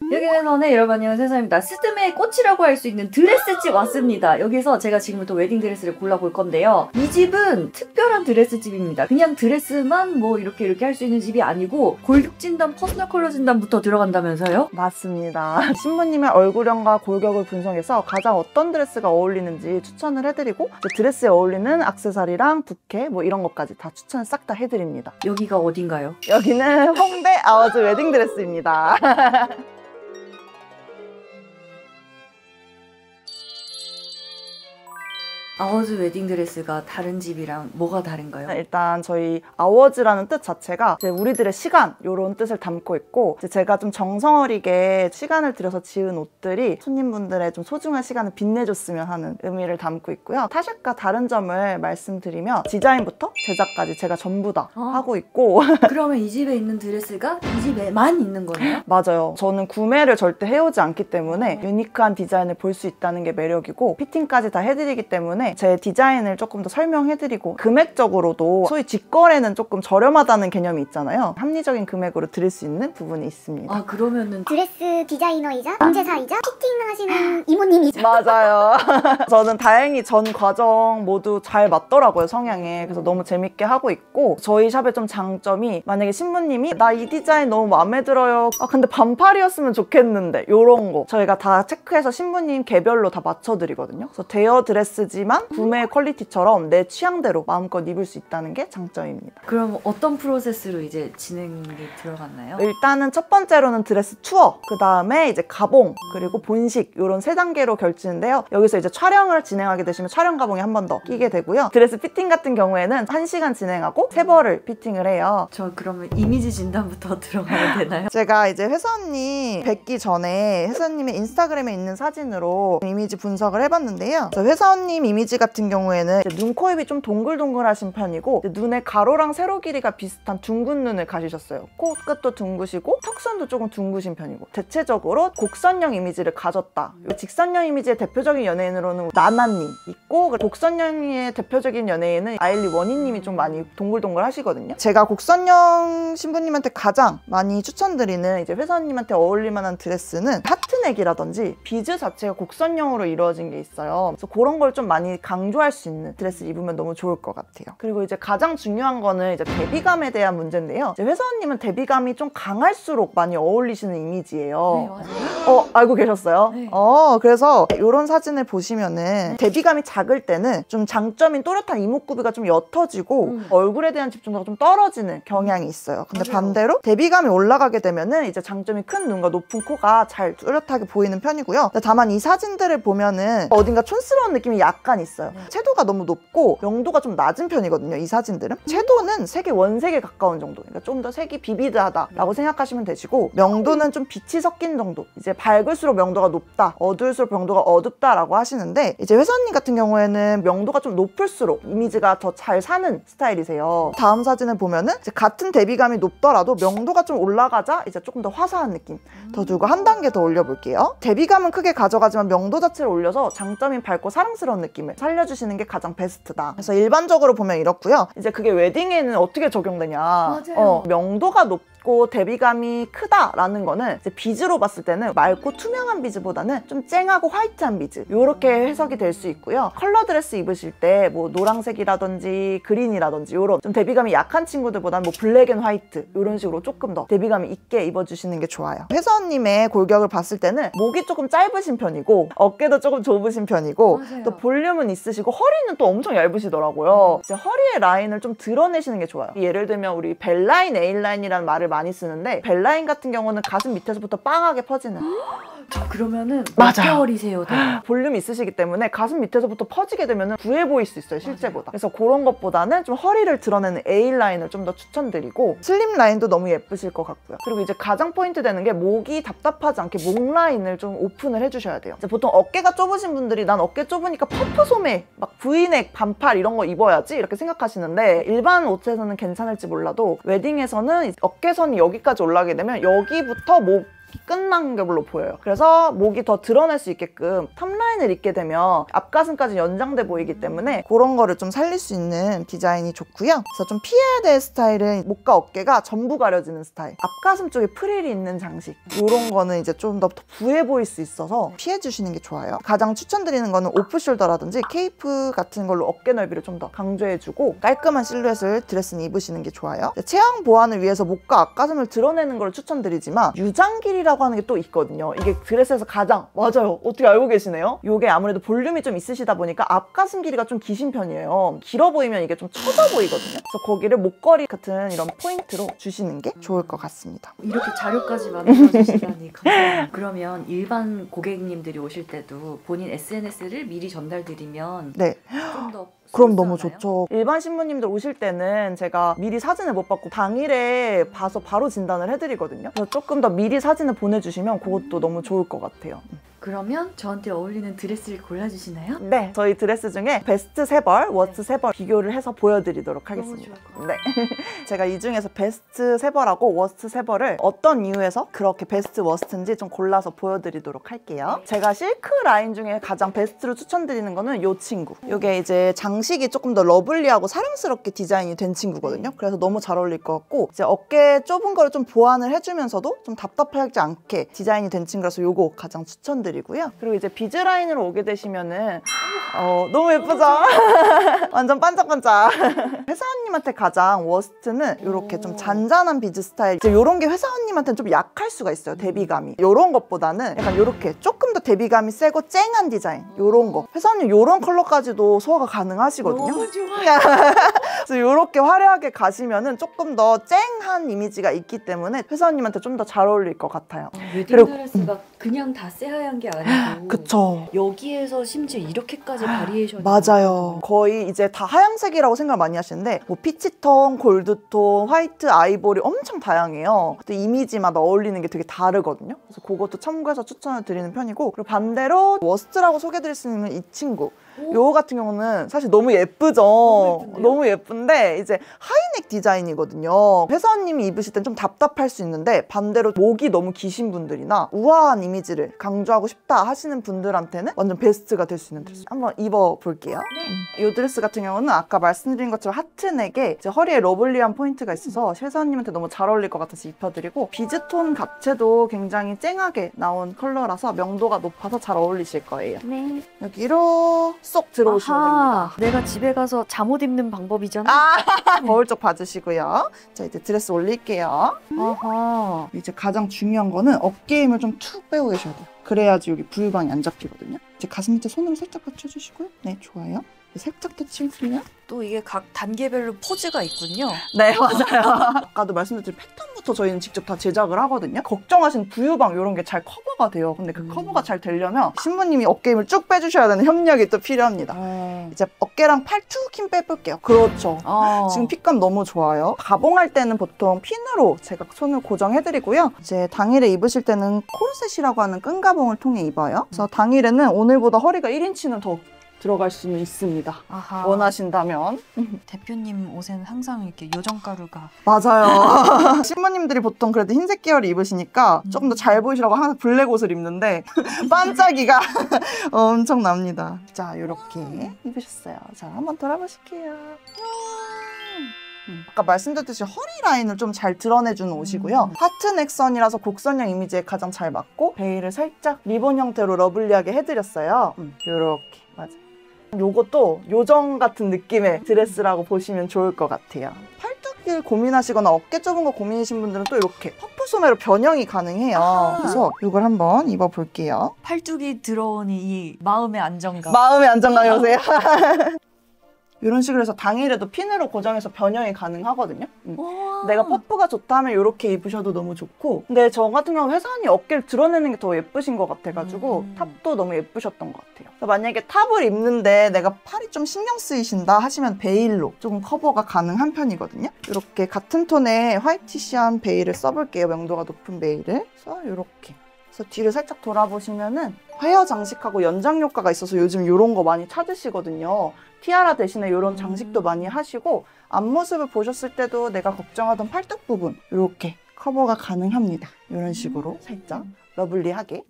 여기는 여러분 안녕하세요, 세상입니다. 스드메의 꽃이라고 할 수 있는 드레스집 왔습니다. 여기서 제가 지금부터 웨딩 드레스를 골라볼 건데요. 이 집은 특별한 드레스집입니다. 그냥 드레스만 뭐 이렇게 할 수 있는 집이 아니고 골격 진단, 퍼스널 컬러 진단부터 들어간다면서요? 맞습니다. 신부님의 얼굴형과 골격을 분석해서 가장 어떤 드레스가 어울리는지 추천을 해드리고 드레스에 어울리는 액세서리랑 부케 뭐 이런 것까지 다 추천을 싹 다 해드립니다. 여기가 어딘가요? 여기는 홍대 아워즈 웨딩 드레스입니다. 아워즈 웨딩드레스가 다른 집이랑 뭐가 다른가요? 일단 저희 아워즈라는 뜻 자체가 이제 우리들의 시간 이런 뜻을 담고 있고 제가 좀 정성어리게 시간을 들여서 지은 옷들이 손님분들의 좀 소중한 시간을 빛내줬으면 하는 의미를 담고 있고요. 타샵과 다른 점을 말씀드리면 디자인부터 제작까지 제가 전부 다 하고 있고 그러면 이 집에 있는 드레스가 이 집에만 있는 거네요? 맞아요. 저는 구매를 절대 해오지 않기 때문에 유니크한 디자인을 볼 수 있다는 게 매력이고 피팅까지 다 해드리기 때문에 제 디자인을 조금 더 설명해드리고 금액적으로도 소위 직거래는 조금 저렴하다는 개념이 있잖아요. 합리적인 금액으로 드릴 수 있는 부분이 있습니다. 아, 그러면은 드레스 디자이너이자 공제사이자 피팅하시는 이모님이자 맞아요. 저는 다행히 전 과정 모두 잘 맞더라고요, 성향에. 그래서 너무 재밌게 하고 있고 저희 샵의 좀 장점이 만약에 신부님이 나 이 디자인 너무 마음에 들어요. 아 근데 반팔이었으면 좋겠는데 이런 거 저희가 다 체크해서 신부님 개별로 다 맞춰드리거든요. 그래서 대여 드레스지만 구매 퀄리티처럼 내 취향대로 마음껏 입을 수 있다는 게 장점입니다. 그럼 어떤 프로세스로 이제 진행이 들어갔나요? 일단은 첫 번째로는 드레스 투어, 그 다음에 이제 가봉, 그리고 본식 이런 세 단계로 결지는데요. 여기서 이제 촬영을 진행하게 되시면 촬영 가봉이 한 번 더 끼게 되고요. 드레스 피팅 같은 경우에는 1시간 진행하고 3벌을 피팅을 해요. 저 그러면 이미지 진단부터 들어가야 되나요? 제가 이제 회사원님 뵙기 전에 회사원님의 인스타그램에 있는 사진으로 이미지 분석을 해봤는데요. 회사원님 이미지 같은 경우에는 눈, 코, 입이 좀 동글동글하신 편이고 눈의 가로랑 세로 길이가 비슷한 둥근 눈을 가지셨어요. 코끝도 둥그시고 턱선도 조금 둥그신 편이고 대체적으로 곡선형 이미지를 가졌다. 직선형 이미지의 대표적인 연예인으로는 나나님 있고 곡선형의 대표적인 연예인은 아일리 원희님이 좀 많이 동글동글 하시거든요. 제가 곡선형 신부님한테 가장 많이 추천드리는 이제 회사원님한테 어울릴 만한 드레스는 하트넥이라든지 비즈 자체가 곡선형으로 이루어진 게 있어요. 그래서 그런 걸 좀 많이 강조할 수 있는 드레스 입으면 너무 좋을 것 같아요. 그리고 이제 가장 중요한 거는 이제 대비감에 대한 문제인데요. 이제 회사원님은 대비감이 좀 강할수록 많이 어울리시는 이미지예요. 네, 맞아요. 알고 계셨어요? 네. 그래서 이런 사진을 보시면은 대비감이 작을 때는 좀 장점인 또렷한 이목구비가 좀 옅어지고 얼굴에 대한 집중도가 좀 떨어지는 경향이 있어요. 근데 맞아요. 반대로 대비감이 올라가게 되면은 이제 장점이 큰 눈과 높은 코가 잘 뚜렷하게 보이는 편이고요. 다만 이 사진들을 보면은 어딘가 촌스러운 느낌이 약간 있어요. 채도가 너무 높고 명도가 좀 낮은 편이거든요, 이 사진들은. 채도는 색이 원색에 가까운 정도, 그러니까 좀 더 색이 비비드하다라고 생각하시면 되시고 명도는 좀 빛이 섞인 정도, 이제 밝을수록 명도가 높다, 어두울수록 명도가 어둡다라고 하시는데 이제 회사님 같은 경우에는 명도가 좀 높을수록 이미지가 더 잘 사는 스타일이세요. 다음 사진을 보면은 이제 같은 대비감이 높더라도 명도가 좀 올라가자 이제 조금 더 화사한 느낌 더 두고 한 단계 더 올려볼게요. 대비감은 크게 가져가지만 명도 자체를 올려서 장점인 밝고 사랑스러운 느낌을 살려주시는 게 가장 베스트다. 그래서 일반적으로 보면 이렇고요. 이제 그게 웨딩에는 어떻게 적용되냐. 맞아요. 명도가 높고 대비감이 크다라는 거는 이제 비즈로 봤을 때는 맑고 투명한 비즈보다는 좀 쨍하고 화이트한 비즈 이렇게 해석이 될 수 있고요. 컬러 드레스 입으실 때 뭐 노란색이라든지 그린이라든지 이런 좀 대비감이 약한 친구들보다는 뭐 블랙 앤 화이트 이런 식으로 조금 더 대비감이 있게 입어주시는 게 좋아요. 회사원님의 골격을 봤을 때는 목이 조금 짧으신 편이고 어깨도 조금 좁으신 편이고 맞아요. 또 볼륨은 있으시고 허리는 또 엄청 얇으시더라고요. 이제 허리의 라인을 좀 드러내시는 게 좋아요. 예를 들면 우리 벨라인, A라인이라는 말을 많이 쓰는데 벨라인 같은 경우는 가슴 밑에서부터 빵하게 퍼지는 저 그러면은 몇 맞아요. 개월이세요? 볼륨이 있으시기 때문에 가슴 밑에서부터 퍼지게 되면 부해 보일 수 있어요, 실제보다. 그래서 그런 것보다는 좀 허리를 드러내는 A라인을 좀 더 추천드리고 슬림 라인도 너무 예쁘실 것 같고요. 그리고 이제 가장 포인트 되는 게 목이 답답하지 않게 목 라인을 좀 오픈을 해주셔야 돼요. 이제 보통 어깨가 좁으신 분들이 난 어깨 좁으니까 퍼프 소매, 막 브이넥, 반팔 이런 거 입어야지 이렇게 생각하시는데 일반 옷에서는 괜찮을지 몰라도 웨딩에서는 어깨선이 여기까지 올라가게 되면 여기부터 목 끝난 걸로 보여요. 그래서 목이 더 드러낼 수 있게끔 탑라인을 입게 되면 앞가슴까지 연장돼 보이기 때문에 그런 거를 좀 살릴 수 있는 디자인이 좋고요. 그래서 좀 피해야 될 스타일은 목과 어깨가 전부 가려지는 스타일. 앞가슴 쪽에 프릴이 있는 장식. 이런 거는 이제 좀 더 부해 보일 수 있어서 피해 주시는 게 좋아요. 가장 추천드리는 거는 오프숄더라든지 케이프 같은 걸로 어깨 넓이를 좀 더 강조해주고 깔끔한 실루엣을 드레스는 입으시는 게 좋아요. 체형 보완을 위해서 목과 앞가슴을 드러내는 걸 추천드리지만 유장 길이라고 하는 게 또 있거든요. 이게 드레스에서 가장 맞아요. 어떻게 알고 계시네요? 이게 아무래도 볼륨이 좀 있으시다 보니까 앞가슴 길이가 좀 기신 편이에요. 길어 보이면 이게 좀 처져 보이거든요. 그래서 거기를 목걸이 같은 이런 포인트로 주시는 게 좋을 것 같습니다. 이렇게 자료까지 만들어주시다니 감사합니다. 그러면 일반 고객님들이 오실 때도 본인 SNS를 미리 전달드리면 네. 좀 더 그럼 너무 좋죠. 일반 신부님들 오실 때는 제가 미리 사진을 못 받고 당일에 봐서 바로 진단을 해드리거든요. 그래서 조금 더 미리 사진을 보내주시면 그것도 너무 좋을 것 같아요. 그러면 저한테 어울리는 드레스를 골라주시나요? 네, 저희 드레스 중에 베스트 3벌, 워스트 3벌 비교를 해서 보여드리도록 하겠습니다. 너무 좋을 것 네, 제가 이 중에서 베스트 3벌하고 워스트 3벌을 어떤 이유에서 그렇게 베스트 워스트인지 좀 골라서 보여드리도록 할게요. 제가 실크 라인 중에 가장 베스트로 추천드리는 거는 이 친구. 이게 이제 장식이 조금 더 러블리하고 사랑스럽게 디자인이 된 친구거든요. 그래서 너무 잘 어울릴 것 같고 이제 어깨 좁은 거를 좀 보완을 해주면서도 좀 답답하지 않게 디자인이 된 친구라서 이거 가장 추천드리고요. 그리고 이제 비즈 라인으로 오게 되시면은 너무 예쁘죠? 완전 반짝반짝. 회사원님한테 가장 워스트는 이렇게 좀 잔잔한 비즈 스타일. 이제 이런 게 회사원님한테는 좀 약할 수가 있어요. 대비감이. 이런 것보다는 약간 이렇게 조금 더 대비감이 세고 쨍한 디자인. 이런 거. 회사원님 이런 컬러까지도 소화가 가능하시거든요. 너무 좋아요. 그래서 이렇게 화려하게 가시면은 조금 더 쨍한 이미지가 있기 때문에 회사원님한테 좀 더 잘 어울릴 것 같아요. 웨딩 드레스가 그냥 다 새하얀 게 아니고 그쵸. 여기에서 심지어 이렇게까지 바리에이션이 맞아요. 거의 이제 다 하얀색이라고 생각 많이 하시는데 뭐 피치톤, 골드톤, 화이트, 아이보리 엄청 다양해요. 또 이미지마다 어울리는 게 되게 다르거든요. 그래서 그것도 참고해서 추천을 드리는 편이고 그리고 반대로 워스트라고 소개드릴 수 있는 이 친구 요 같은 경우는 사실 너무 예쁘죠? 너무 예쁜데 이제 하이넥 디자인이거든요. 회사원님이 입으실 땐 좀 답답할 수 있는데 반대로 목이 너무 기신 분들이나 우아한 이미지를 강조하고 싶다 하시는 분들한테는 완전 베스트가 될 수 있는 드레스. 한번 입어볼게요. 이 드레스 같은 경우는 아까 말씀드린 것처럼 하트넥에 이제 허리에 러블리한 포인트가 있어서 회사원님한테 너무 잘 어울릴 것 같아서 입혀드리고 비즈톤 자체도 굉장히 쨍하게 나온 컬러라서 명도가 높아서 잘 어울리실 거예요. 네. 여기로 쏙 들어오시면 아하, 됩니다. 내가 집에 가서 잠옷 입는 방법이잖아. 거울 쪽 봐주시고요. 자, 이제 드레스 올릴게요. 아하. 이제 가장 중요한 거는 어깨 힘을 좀 툭 빼고 계셔야 돼요. 그래야지 여기 부유방이 안 잡히거든요. 이제 가슴 밑에 손으로 살짝 받쳐주시고요. 네, 좋아요. 살짝 더 칠게요. 또 이게 각 단계별로 포즈가 있군요. 네, 맞아요. 아까도 말씀드린 패턴부터 저희는 직접 다 제작을 하거든요. 걱정하신 부유방 이런 게 잘 커버가 돼요. 근데 그 커버가 잘 되려면 신부님이 어깨 힘을 쭉 빼주셔야 되는 협력이 또 필요합니다. 이제 어깨랑 팔 툭 힘 빼볼게요. 그렇죠. 지금 핏감 너무 좋아요. 가봉할 때는 보통 핀으로 제가 손을 고정해드리고요. 이제 당일에 입으실 때는 코르셋이라고 하는 끈 가봉을 통해 입어요. 그래서 당일에는 오늘보다 허리가 1인치는 더 들어갈 수는 있습니다. 아하. 원하신다면. 대표님 옷에는 항상 이렇게 요정가루가. 맞아요. 신부님들이 보통 그래도 흰색 계열을 입으시니까 조금 더 잘 보이시라고 항상 블랙 옷을 입는데 반짝이가 엄청납니다. 자, 이렇게 입으셨어요. 자, 한번 돌아보실게요. 아까 말씀드렸듯이 허리 라인을 좀 잘 드러내주는 옷이고요. 하트 넥선이라서 곡선형 이미지에 가장 잘 맞고 베일을 살짝 리본 형태로 러블리하게 해드렸어요. 이렇게 맞아요. 요것도 요정 같은 느낌의 드레스라고 보시면 좋을 것 같아요. 팔뚝을 고민하시거나 어깨 좁은 거 고민이신 분들은 또 이렇게 퍼프 소매로 변형이 가능해요. 그래서 이걸 한번 입어볼게요. 팔뚝이 들어오니 이 마음의 안정감. 마음의 안정감이 오세요. 이런 식으로 해서 당일에도 핀으로 고정해서 변형이 가능하거든요. 내가 퍼프가 좋다 하면 이렇게 입으셔도 너무 좋고 근데 저 같은 경우 회사원이 어깨를 드러내는 게 더 예쁘신 것 같아가지고 탑도 너무 예쁘셨던 것 같아요. 그래서 만약에 탑을 입는데 내가 팔이 좀 신경 쓰이신다 하시면 베일로 조금 커버가 가능한 편이거든요. 이렇게 같은 톤의 화이티시한 베일을 써볼게요. 명도가 높은 베일을. 그래서 이렇게. 그래서 뒤를 살짝 돌아보시면은 헤어 장식하고 연장 효과가 있어서 요즘 이런 거 많이 찾으시거든요. 티아라 대신에 이런 장식도 많이 하시고 앞모습을 보셨을 때도 내가 걱정하던 팔뚝 부분 이렇게 커버가 가능합니다. 이런 식으로 살짝 러블리하게.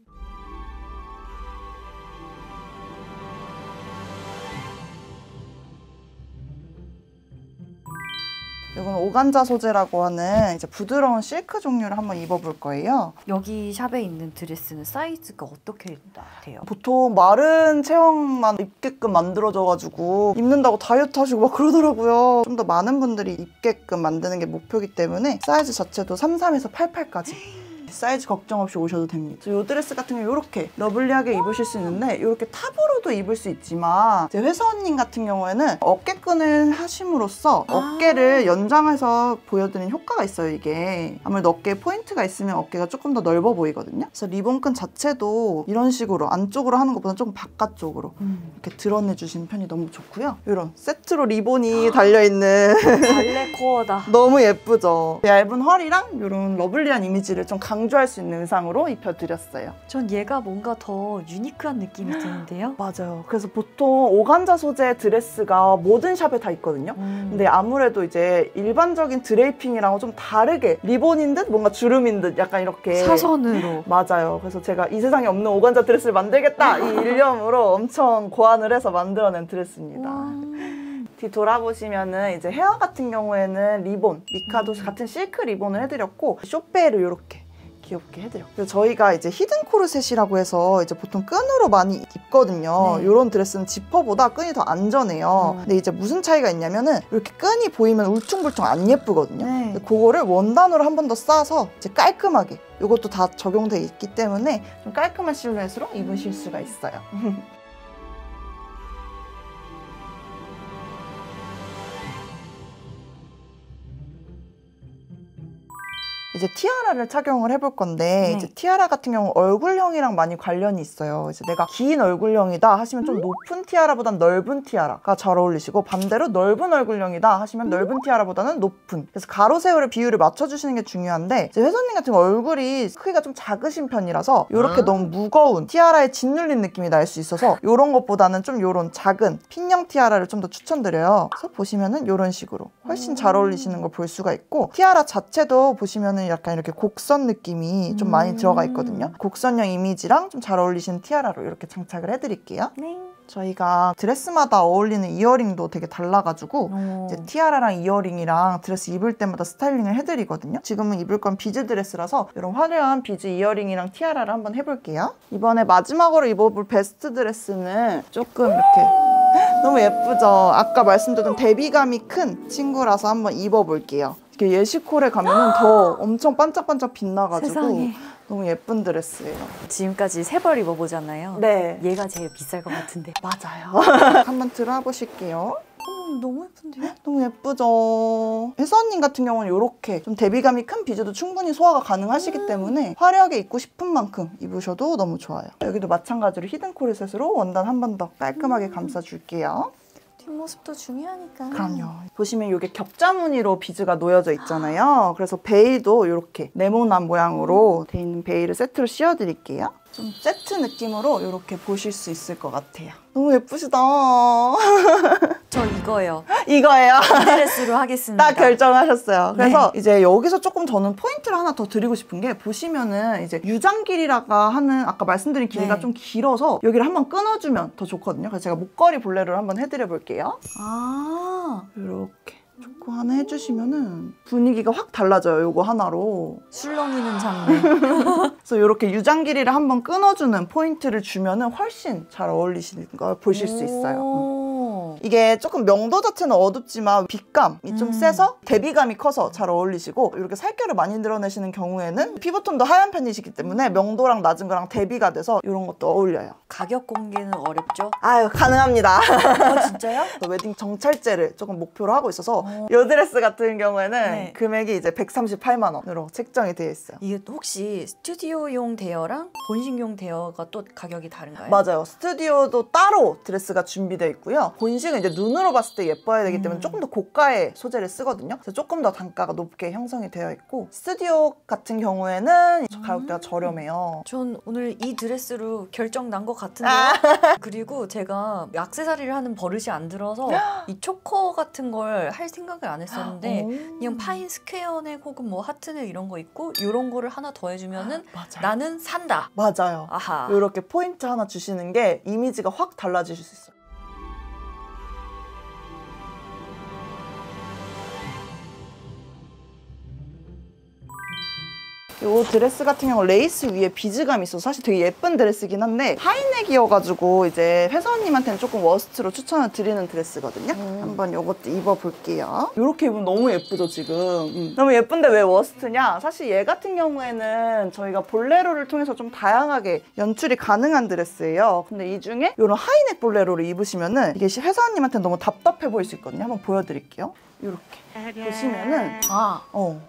이건 오간자 소재라고 하는 이제 부드러운 실크 종류를 한번 입어볼 거예요. 여기 샵에 있는 드레스는 사이즈가 어떻게 돼요? 보통 마른 체형만 입게끔 만들어져가지고 입는다고 다이어트 하시고 막 그러더라고요. 좀 더 많은 분들이 입게끔 만드는 게 목표이기 때문에 사이즈 자체도 33에서 88까지. 사이즈 걱정 없이 오셔도 됩니다. 이 드레스 같은 경우 이렇게 러블리하게 입으실 수 있는데 이렇게 탑으로도 입을 수 있지만 제 회사원님 같은 경우에는 어깨끈을 하심으로써 어깨를 연장해서 보여드리는 효과가 있어요. 이게 아무래도 어깨에 포인트가 있으면 어깨가 조금 더 넓어 보이거든요. 그래서 리본끈 자체도 이런 식으로 안쪽으로 하는 것보다 조금 바깥쪽으로 이렇게 드러내주시는 편이 너무 좋고요. 이런 세트로 리본이 달려있는 발레 코어다. 너무 예쁘죠? 얇은 허리랑 이런 러블리한 이미지를 좀 강조할 수 있는 의상으로 입혀드렸어요. 전 얘가 뭔가 더 유니크한 느낌이 드는데요? 맞아요. 그래서 보통 오간자 소재 드레스가 모든 샵에 다 있거든요. 근데 아무래도 이제 일반적인 드레이핑이랑은 좀 다르게 리본인 듯 뭔가 주름인 듯 약간 이렇게 사선으로. 맞아요. 그래서 제가 이 세상에 없는 오간자 드레스를 만들겠다 이 일념으로 엄청 고안을 해서 만들어낸 드레스입니다. 뒤 돌아보시면은 이제 헤어 같은 경우에는 리본, 미카도 같은 실크 리본을 해드렸고 쇼페를 이렇게 귀엽게 해드렸고, 그래서 저희가 이제 히든 코르셋이라고 해서 이제 보통 끈으로 많이 입거든요. 네. 이런 드레스는 지퍼보다 끈이 더 안전해요. 근데 이제 무슨 차이가 있냐면은 이렇게 끈이 보이면 울퉁불퉁 안 예쁘거든요. 네. 근데 그거를 원단으로 한 번 더 싸서 이제 깔끔하게 이것도 다 적용돼 있기 때문에 좀 깔끔한 실루엣으로 입으실 수가 있어요. 이제 티아라를 착용을 해볼 건데, 네. 이제 티아라 같은 경우 얼굴형이랑 많이 관련이 있어요. 이제 내가 긴 얼굴형이다 하시면 좀 높은 티아라보단 넓은 티아라가 잘 어울리시고, 반대로 넓은 얼굴형이다 하시면 넓은 티아라보다는 높은. 그래서 가로 세로의 비율을 맞춰주시는 게 중요한데, 이제 회선님 같은 경우 얼굴이 크기가 좀 작으신 편이라서 이렇게 너무 무거운 티아라에 짓눌린 느낌이 날 수 있어서 이런 것보다는 좀 이런 작은 핀형 티아라를 좀 더 추천드려요. 그래서 보시면은 이런 식으로 훨씬 잘 어울리시는 걸 볼 수가 있고, 티아라 자체도 보시면은 약간 이렇게 곡선 느낌이 좀 많이 들어가 있거든요. 곡선형 이미지랑 좀 잘 어울리시는 티아라로 이렇게 장착을 해드릴게요. 네. 저희가 드레스마다 어울리는 이어링도 되게 달라가지고 이제 티아라랑 이어링이랑 드레스 입을 때마다 스타일링을 해드리거든요. 지금은 입을 건 비즈 드레스라서 이런 화려한 비즈 이어링이랑 티아라를 한번 해볼게요. 이번에 마지막으로 입어볼 베스트 드레스는 조금 이렇게 너무 예쁘죠? 아까 말씀드렸던 대비감이 큰 친구라서 한번 입어볼게요. 이렇게 예시콜에 가면은 더 엄청 반짝반짝 빛나가지고 세상에. 너무 예쁜 드레스예요. 지금까지 3벌 입어보잖아요. 네, 얘가 제일 비쌀 것 같은데. 맞아요. 한번 들어와 보실게요. 너무 예쁜데요? 너무 예쁘죠? 혜서언님 같은 경우는 이렇게 좀 대비감이 큰 비즈도 충분히 소화가 가능하시기 때문에 화려하게 입고 싶은 만큼 입으셔도 너무 좋아요. 여기도 마찬가지로 히든 코르셋으로 원단 한 번 더 깔끔하게 감싸줄게요. 뒷모습도 중요하니까. 그럼요. 보시면 이게 격자 무늬로 비즈가 놓여져 있잖아요. 그래서 베일도 이렇게 네모난 모양으로 돼 있는 베일을 세트로 씌워드릴게요. 좀 세트 느낌으로 이렇게 보실 수 있을 것 같아요. 너무 예쁘시다. 저 이거요. 이거예요. 이 드레스로 하겠습니다. 딱 결정하셨어요. 그래서 이제 여기서 조금 저는 포인트를 하나 더 드리고 싶은 게, 보시면은 이제 유장 길이라가 하는 아까 말씀드린 길이가 네. 좀 길어서 여기를 한번 끊어주면 더 좋거든요. 그래서 제가 목걸이 볼레로를 한번 해드려 볼게요. 이렇게 조금 하나 해주시면은 분위기가 확 달라져요. 요거 하나로. 술렁이는 장르. 그래서 이렇게 유장 길이를 한번 끊어주는 포인트를 주면은 훨씬 잘 어울리시는 걸 보실 수 있어요. 이게 조금 명도 자체는 어둡지만 빛감이 좀 세서 대비감이 커서 잘 어울리시고, 이렇게 살결을 많이 드러내시는 경우에는 피부톤도 하얀 편이시기 때문에 명도랑 낮은 거랑 대비가 돼서 이런 것도 어울려요. 가격 공개는 어렵죠? 아유, 가능합니다. 진짜요? 웨딩 정찰제를 조금 목표로 하고 있어서 이 드레스 같은 경우에는 네. 금액이 이제 138만 원으로 책정이 되어 있어요. 이게 혹시 스튜디오용 대여랑 본식용 대여가 또 가격이 다른가요? 맞아요. 스튜디오도 따로 드레스가 준비되어 있고요. 본식은 핑크는 이제 눈으로 봤을 때 예뻐야 되기 때문에 조금 더 고가의 소재를 쓰거든요. 그래서 조금 더 단가가 높게 형성이 되어 있고 스튜디오 같은 경우에는 가격대가 저렴해요. 전 오늘 이 드레스로 결정 난 것 같은데요. 그리고 제가 액세서리를 하는 버릇이 안 들어서 이 초커 같은 걸 할 생각을 안 했었는데 그냥 파인 스퀘어넥 혹은 뭐 하트넥 이런 거 있고 이런 거를 하나 더 해주면은 나는 산다. 맞아요. 아하. 이렇게 포인트 하나 주시는 게 이미지가 확 달라지실 수 있어요. 이 드레스 같은 경우 레이스 위에 비즈감이 있어서 사실 되게 예쁜 드레스긴 한데 하이넥이어가지고 이제 회사원님한테는 조금 워스트로 추천을 드리는 드레스거든요. 한번 이것도 입어볼게요. 이렇게 입으면 너무 예쁘죠 지금. 너무 예쁜데 왜 워스트냐? 사실 얘 같은 경우에는 저희가 볼레로를 통해서 좀 다양하게 연출이 가능한 드레스예요. 근데 이 중에 이런 하이넥 볼레로를 입으시면은 이게 회사원님한테는 너무 답답해 보일 수 있거든요. 한번 보여드릴게요. 이렇게 보시면은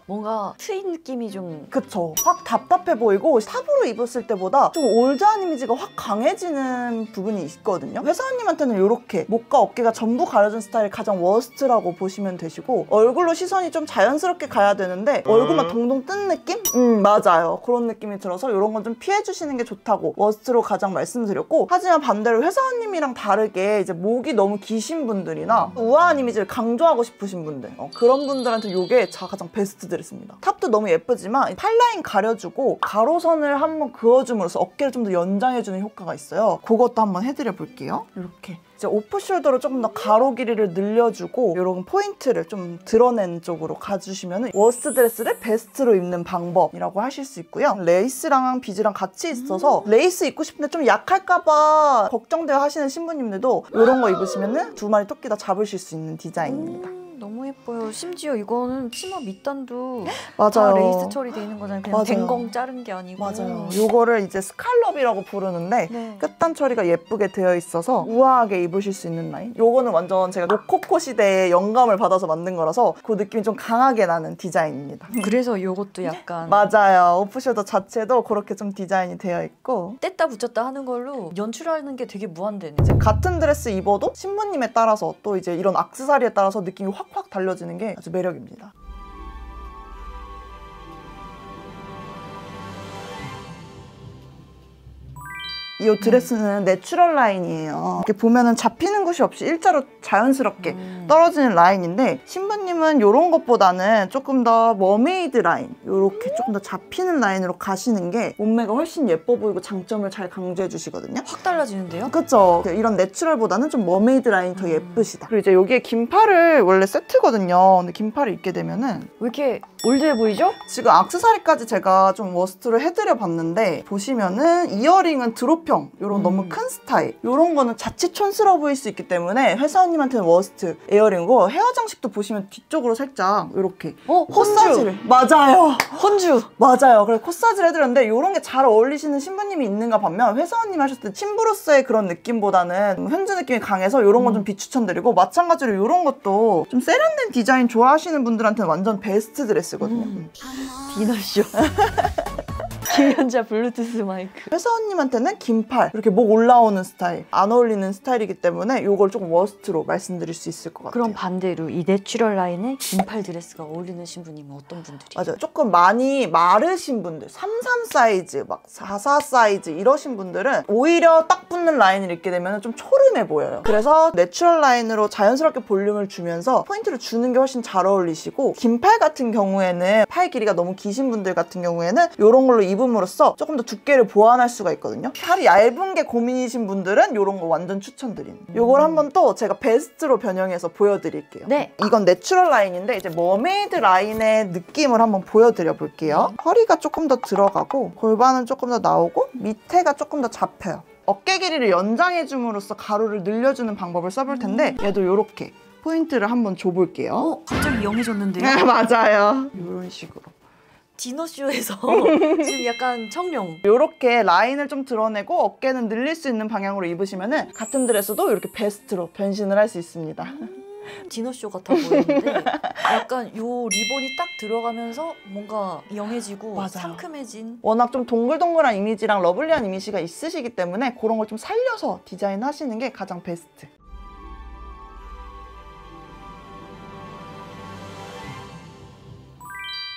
뭔가 트인 느낌이 좀 그쵸. 확 답답해 보이고 탑으로 입었을 때보다 좀 올드한 이미지가 확 강해지는 부분이 있거든요. 회사원님한테는 이렇게 목과 어깨가 전부 가려진 스타일이 가장 워스트라고 보시면 되시고 얼굴로 시선이 좀 자연스럽게 가야 되는데 얼굴만 동동 뜬 느낌? 맞아요. 그런 느낌이 들어서 이런 건 좀 피해주시는 게 좋다고 워스트로 가장 말씀드렸고 하지만 반대로 회사원님이랑 다르게 이제 목이 너무 기신 분들이나 우아한 이미지를 강조하고 싶으신 분들 그런 분들한테 이게 가장 베스트 드레스입니다. 탑도 너무 예쁘지만 팔라인 가려주고 가로선을 한번 그어줌으로써 어깨를 좀 더 연장해주는 효과가 있어요. 그것도 한번 해드려 볼게요. 이렇게 이제 오프숄더로 조금 더 가로 길이를 늘려주고 이런 포인트를 좀 드러낸 쪽으로 가주시면 워스트 드레스를 베스트로 입는 방법이라고 하실 수 있고요. 레이스랑 비즈랑 같이 있어서 레이스 입고 싶은데 좀 약할까봐 걱정되어 하시는 신부님들도 이런 거 입으시면 두 마리 토끼 다 잡으실 수 있는 디자인입니다. 너무 예뻐요. 심지어 이거는 치마 밑단도 맞아요. 다 레이스 처리되어 있는 거잖아요. 그냥 맞아요. 댕공 자른 게 아니고. 맞아요. 이거를 이제 스칼럽이라고 부르는데 네. 끝단 처리가 예쁘게 되어 있어서 우아하게 입으실 수 있는 라인. 요거는 완전 제가 로코코 시대에 영감을 받아서 만든 거라서 그 느낌이 좀 강하게 나는 디자인입니다. 그래서 이것도 약간 맞아요. 오프숄더 자체도 그렇게 좀 디자인이 되어 있고 뗐다 붙였다 하는 걸로 연출하는 게 되게 무한되네. 같은 드레스 입어도 신부님에 따라서 또 이제 이런 액세서리에 따라서 느낌이 확확 달라지는 게 아주 매력입니다. 이 드레스는 내추럴 라인이에요. 이렇게 보면은 잡히는 곳이 없이 일자로 자연스럽게 떨어지는 라인인데 신부님은 이런 것보다는 조금 더 머메이드 라인 이렇게 조금 더 잡히는 라인으로 가시는 게 몸매가 훨씬 예뻐 보이고 장점을 잘 강조해 주시거든요. 확 달라지는데요? 그쵸? 이런 내추럴보다는 좀 머메이드 라인이 더 예쁘시다. 그리고 이제 여기에 긴팔을 원래 세트거든요. 근데 긴팔을 입게 되면은 왜 이렇게 올드해 보이죠? 지금 액세서리까지 제가 좀 워스트로 해드려 봤는데 보시면은 이어링은 드롭형 이런 너무 큰 스타일 이런 거는 자칫 촌스러워 보일 수 있기 때문에 회사원님한테는 워스트 에어링이고 헤어 장식도 보시면 뒤쪽으로 살짝 이렇게 코사지를 맞아요. 혼주 맞아요. 그래서 코사지를 해드렸는데 이런 게 잘 어울리시는 신부님이 있는가 반면 회사원님 하셨을 때 친부로서의 그런 느낌보다는 현주 느낌이 강해서 이런 건 좀 비추천드리고 마찬가지로 이런 것도 좀 세련된 디자인 좋아하시는 분들한테는 완전 베스트 드레스거든요. 디너쇼 김연자 블루투스 마이크. 회사원님한테는 긴팔 이렇게 목 올라오는 스타일 안 어울리는 스타일이기 때문에 이걸 조금 워스트로 말씀드릴 수 있을 것 같아요. 그럼 반대로 이 내추럴 라인에 긴팔 드레스가 어울리는 신부님은 어떤 분들이? 맞아요. 조금 많이 마르신 분들 33 사이즈 막 44 사이즈 이러신 분들은 오히려 딱 붙는 라인을 입게 되면 좀 초름해 보여요. 그래서 내추럴 라인으로 자연스럽게 볼륨을 주면서 포인트를 주는 게 훨씬 잘 어울리시고 긴팔 같은 경우에는 팔 길이가 너무 기신 분들 같은 경우에는 이런 걸로 입음으로써 조금 더 두께를 보완할 수가 있거든요. 팔이 얇은 게 고민이신 분들은 이런 거 완전 추천드립니다. 이걸 한번 또 제가 베스트로 변형해서 보여드릴게요. 네. 이건 내추럴 라인인데 이제 머메이드 라인의 느낌을 한번 보여드려 볼게요. 허리가 조금 더 들어가고 골반은 조금 더 나오고 밑에가 조금 더 잡혀요. 어깨 길이를 연장해줌으로써 가로를 늘려주는 방법을 써볼 텐데 얘도 이렇게 포인트를 한번 줘볼게요. 갑자기 영해졌는데요? 네, 맞아요. 이런 식으로. 디너쇼에서 지금 약간 청룡. 이렇게 라인을 좀 드러내고 어깨는 늘릴 수 있는 방향으로 입으시면 같은 드레스도 이렇게 베스트로 변신을 할 수 있습니다. 디너쇼 같아 보이는데 약간 요 리본이 딱 들어가면서 뭔가 영해지고 맞아요. 상큼해진. 워낙 좀 동글동글한 이미지랑 러블리한 이미지가 있으시기 때문에 그런 걸 좀 살려서 디자인하시는 게 가장 베스트.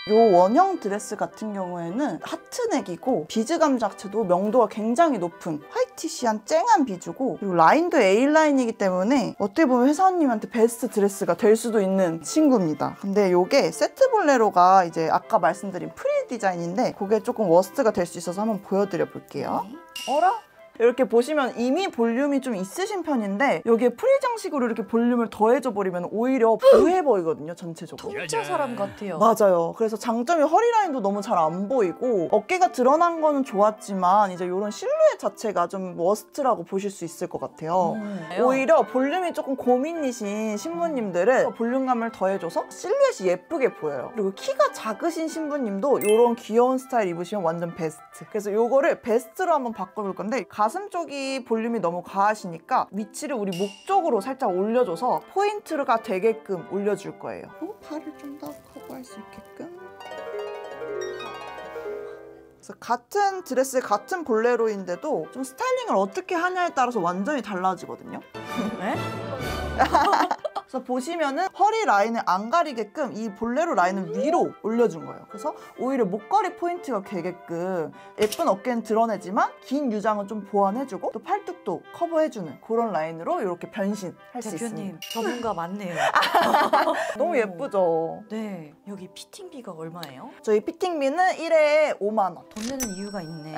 이 원형 드레스 같은 경우에는 하트넥이고 비즈감 자체도 명도가 굉장히 높은 화이티시한 쨍한 비주고, 그리고 라인도 A라인이기 때문에 어떻게 보면 회사원님한테 베스트 드레스가 될 수도 있는 친구입니다. 근데 이게 세트 볼레로가 이제 아까 말씀드린 프릴 디자인인데 그게 조금 워스트가 될 수 있어서 한번 보여드려 볼게요. 어라? 이렇게 보시면 이미 볼륨이 좀 있으신 편인데 여기에 프릴 장식으로 이렇게 볼륨을 더해줘 버리면 오히려 부해 보이거든요, 전체적으로. 통짜 사람 같아요. 맞아요. 그래서 장점이 허리 라인도 너무 잘 안 보이고 어깨가 드러난 거는 좋았지만 이제 이런 실루엣 자체가 좀 워스트라고 보실 수 있을 것 같아요. 오히려 볼륨이 조금 고민이신 신부님들은 볼륨감을 더해줘서 실루엣이 예쁘게 보여요. 그리고 키가 작으신 신부님도 이런 귀여운 스타일 입으시면 완전 베스트. 그래서 이거를 베스트로 한번 바꿔볼 건데, 가슴 쪽이 볼륨이 너무 과하시니까 위치를 우리 목 쪽으로 살짝 올려줘서 포인트가 되게끔 올려줄 거예요. 팔을 좀 더 커버할 수 있게끔. 그래서 같은 드레스, 같은 볼레로인데도 좀 스타일링을 어떻게 하냐에 따라서 완전히 달라지거든요. 네? 그래서 보시면은 허리 라인을 안 가리게끔 이 볼레로 라인을 위로 올려준 거예요. 그래서 오히려 목걸이 포인트가 되게끔 예쁜 어깨는 드러내지만 긴 유장은 좀 보완해주고 또 팔뚝도 커버해주는 그런 라인으로 이렇게 변신할 수 있습니다. 대표님, 전문가 맞네요. 너무 예쁘죠? 네. 여기 피팅비가 얼마예요? 저희 피팅비는 1회에 5만 원. 돈 내는 이유가 있네.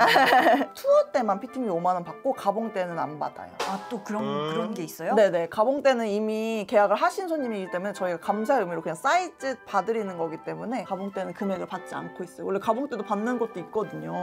투어 때만 피팅비 5만 원 받고 가봉 때는 안 받아요. 아, 또 그런 게 있어요? 네네. 가봉 때는 이미 계약을 하신 손님이기 때문에 저희가 감사의 의미로 그냥 사이즈 봐드리는 거기 때문에 가봉 때는 금액을 받지 않고 있어요. 원래 가봉 때도 받는 것도 있거든요.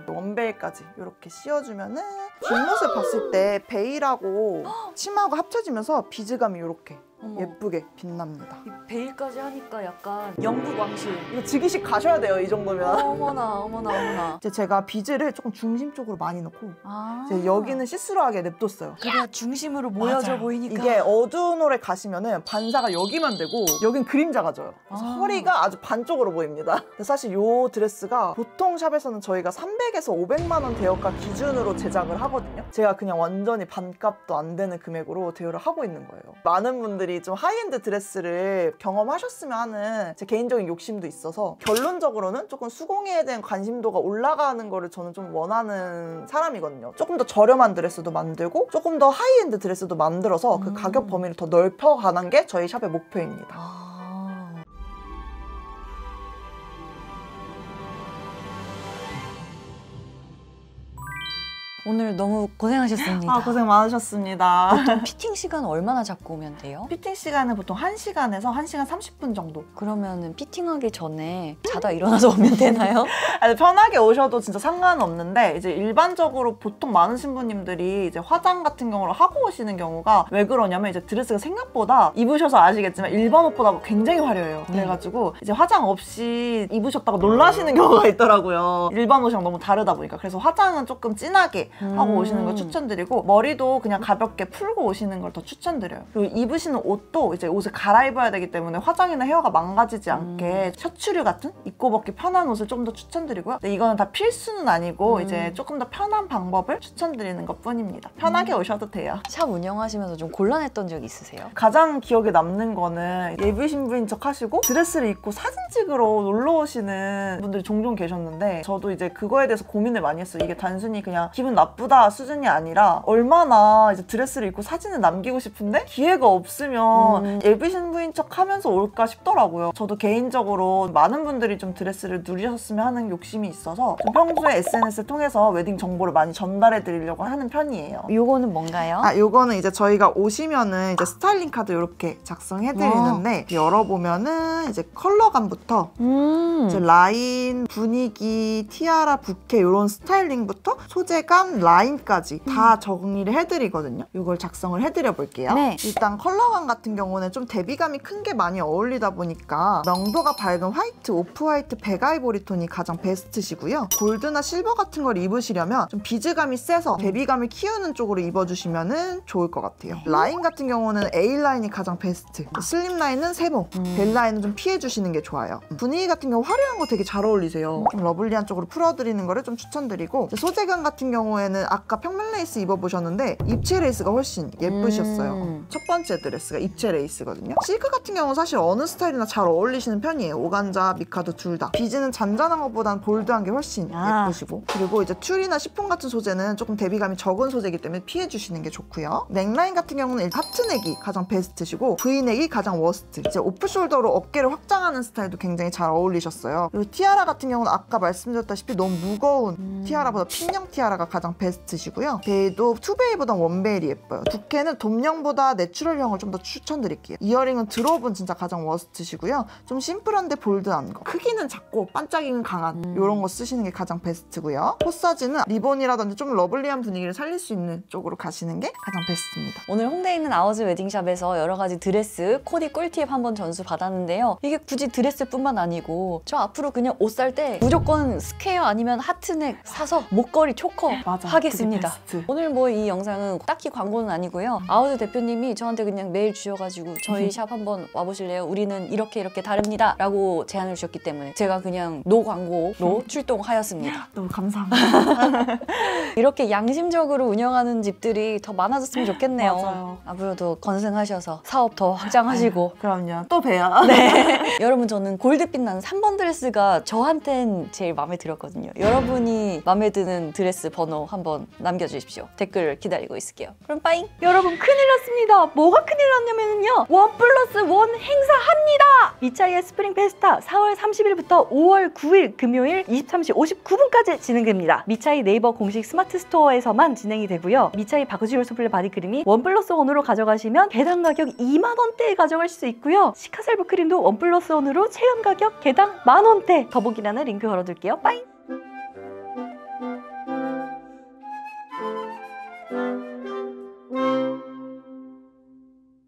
원베일까지 이렇게 씌워주면은 뒷모습 봤을 때 베일하고 치마하고 합쳐지면서 비즈감이 이렇게 예쁘게 빛납니다. 이 베일까지 하니까 약간 영국 왕실. 이거 즉위식 가셔야 돼요, 이 정도면. 어머나 어머나 어머나. 이제 제가 비즈를 조금 중심 쪽으로 많이 넣고 이제 아, 여기는 시스루하게 냅뒀어요. 그래야 중심으로 모여져 맞아요. 보이니까. 이게 어두운 홀에 가시면은 반사가 여기만 되고 여긴 그림자가 져요. 그래서 허리가 아주 반쪽으로 보입니다. 근데 사실 이 드레스가 보통 샵에서는 저희가 300에서 500만 원 대여가 기준으로 제작을 하거든요. 제가 그냥 완전히 반값도 안 되는 금액으로 대여를 하고 있는 거예요. 많은 분들이 좀 하이엔드 드레스를 경험하셨으면 하는 제 개인적인 욕심도 있어서 결론적으로는 조금 수공예에 대한 관심도가 올라가는 거를 저는 좀 원하는 사람이거든요. 조금 더 저렴한 드레스도 만들고 조금 더 하이엔드 드레스도 만들어서 그 가격 범위를 더 넓혀가는 게 저희 샵의 목표입니다. 오늘 너무 고생하셨습니다. 아, 고생 많으셨습니다. 보통 피팅 시간 얼마나 잡고 오면 돼요? 피팅 시간은 보통 1시간에서 1시간 30분 정도. 그러면은 피팅하기 전에 자다 일어나서 오면 되나요? 아니, 편하게 오셔도 진짜 상관은 없는데 이제 일반적으로 보통 많은 신부님들이 이제 화장 같은 경우를 하고 오시는 경우가 왜 그러냐면 이제 드레스가 생각보다 입으셔서 아시겠지만 일반 옷보다 굉장히 화려해요. 그래가지고 이제 화장 없이 입으셨다가 놀라시는 경우가 있더라고요. 일반 옷이랑 너무 다르다 보니까. 그래서 화장은 조금 진하게 하고 오시는 걸 추천드리고 머리도 그냥 가볍게 풀고 오시는 걸 더 추천드려요. 그리고 입으시는 옷도 이제 옷을 갈아입어야 되기 때문에 화장이나 헤어가 망가지지 않게 셔츠류 같은 입고 벗기 편한 옷을 좀 더 추천드리고요. 근데 이거는 다 필수는 아니고 이제 조금 더 편한 방법을 추천드리는 것 뿐입니다. 편하게 오셔도 돼요. 샵 운영하시면서 좀 곤란했던 적 있으세요? 가장 기억에 남는 거는 예비 신부인 척 하시고 드레스를 입고 사진 찍으러 놀러 오시는 분들이 종종 계셨는데 저도 이제 그거에 대해서 고민을 많이 했어요. 이게 단순히 그냥 기분 나쁘다 수준이 아니라 얼마나 이제 드레스를 입고 사진을 남기고 싶은데 기회가 없으면 예비 신부인 척 하면서 올까 싶더라고요. 저도 개인적으로 많은 분들이 좀 드레스를 누리셨으면 하는 욕심이 있어서 좀 평소에 SNS를 통해서 웨딩 정보를 많이 전달해 드리려고 하는 편이에요. 요거는 뭔가요? 아, 요거는 이제 저희가 오시면은 이제 스타일링 카드 이렇게 작성해 드리는데 열어보면은 이제 컬러감부터 이제 라인, 분위기, 티아라, 부케 이런 스타일링부터 소재감, 라인까지 다 정리를 해드리거든요. 이걸 작성을 해드려 볼게요. 네. 일단 컬러감 같은 경우는 좀 대비감이 큰 게 많이 어울리다 보니까 명도가 밝은 화이트, 오프 화이트, 백아이보리 톤이 가장 베스트시고요. 골드나 실버 같은 걸 입으시려면 좀 비즈감이 세서 대비감을 키우는 쪽으로 입어주시면 좋을 것 같아요. 라인 같은 경우는 A라인이 가장 베스트. 슬림 라인은 세모, 벨 라인은 좀 피해주시는 게 좋아요. 분위기 같은 경우 화려한 거 되게 잘 어울리세요. 좀 러블리한 쪽으로 풀어드리는 거를 좀 추천드리고 소재감 같은 경우는 경우에는 아까 평면 레이스 입어보셨는데 입체 레이스가 훨씬 예쁘셨어요. 첫 번째 드레스가 입체 레이스거든요. 실크 같은 경우는 사실 어느 스타일이나 잘 어울리시는 편이에요. 오간자, 미카도 둘 다. 비즈는 잔잔한 것보단 볼드한 게 훨씬 예쁘시고, 그리고 이제 튤이나 시폰 같은 소재는 조금 대비감이 적은 소재이기 때문에 피해주시는 게 좋고요. 넥라인 같은 경우는 하트넥이 가장 베스트시고 V넥이 가장 워스트. 이제 오프숄더로 어깨를 확장하는 스타일도 굉장히 잘 어울리셨어요. 그리고 티아라 같은 경우는 아까 말씀드렸다시피 너무 무거운 티아라보다 핀형 티아라가 가장 베스트시고요. 베일도 투베일보다 원베일이 예뻐요. 두께는 돔형보다 내추럴형을 좀 더 추천드릴게요. 이어링은 드롭은 진짜 가장 워스트시고요. 좀 심플한데 볼드한 거. 크기는 작고 반짝이는 강한 이런 거 쓰시는 게 가장 베스트고요. 코사지는 리본이라든지 좀 러블리한 분위기를 살릴 수 있는 쪽으로 가시는 게 가장 베스트입니다. 오늘 홍대에 있는 아워즈 웨딩샵에서 여러 가지 드레스, 코디 꿀팁 한번 전수 받았는데요. 이게 굳이 드레스뿐만 아니고 저 앞으로 그냥 옷 살 때 무조건 스퀘어 아니면 하트넥 사서 목걸이 초커 맞아, 하겠습니다. 그게 베스트. 오늘 뭐 이 영상은 딱히 광고는 아니고요. 아워즈 대표님이 저한테 그냥 메일 주셔가지고 저희 샵 한번 와보실래요? 우리는 이렇게 다릅니다 라고 제안을 주셨기 때문에 제가 그냥 노 광고로 출동하였습니다. 너무 감사합니다. 이렇게 양심적으로 운영하는 집들이 더 많아졌으면 좋겠네요. 맞아요. 앞으로도 건승하셔서 사업 더 확장하시고. 그럼요. 또 봬요. 네. 여러분, 저는 골드빛 나는 3번 드레스가 저한텐 제일 마음에 들었거든요. 여러분이 마음에 드는 드레스 번호 한번 남겨주십시오. 댓글 기다리고 있을게요. 그럼 빠잉! 여러분, 큰일 났습니다. 뭐가 큰일 났냐면요. 1+1 행사합니다. 미차이의 스프링 페스타 4월 30일부터 5월 9일 금요일 23시 59분까지 진행됩니다. 미차이 네이버 공식 스마트 스토어에서만 진행이 되고요. 미차이 바구지롤 소플레 바디크림이 1+1으로 가져가시면 개당 가격 2만 원대에 가져갈 수 있고요. 시카셀프 크림도 1+1으로 체감 가격 개당 10,000원대. 더보기란에 링크 걸어둘게요. 빠잉!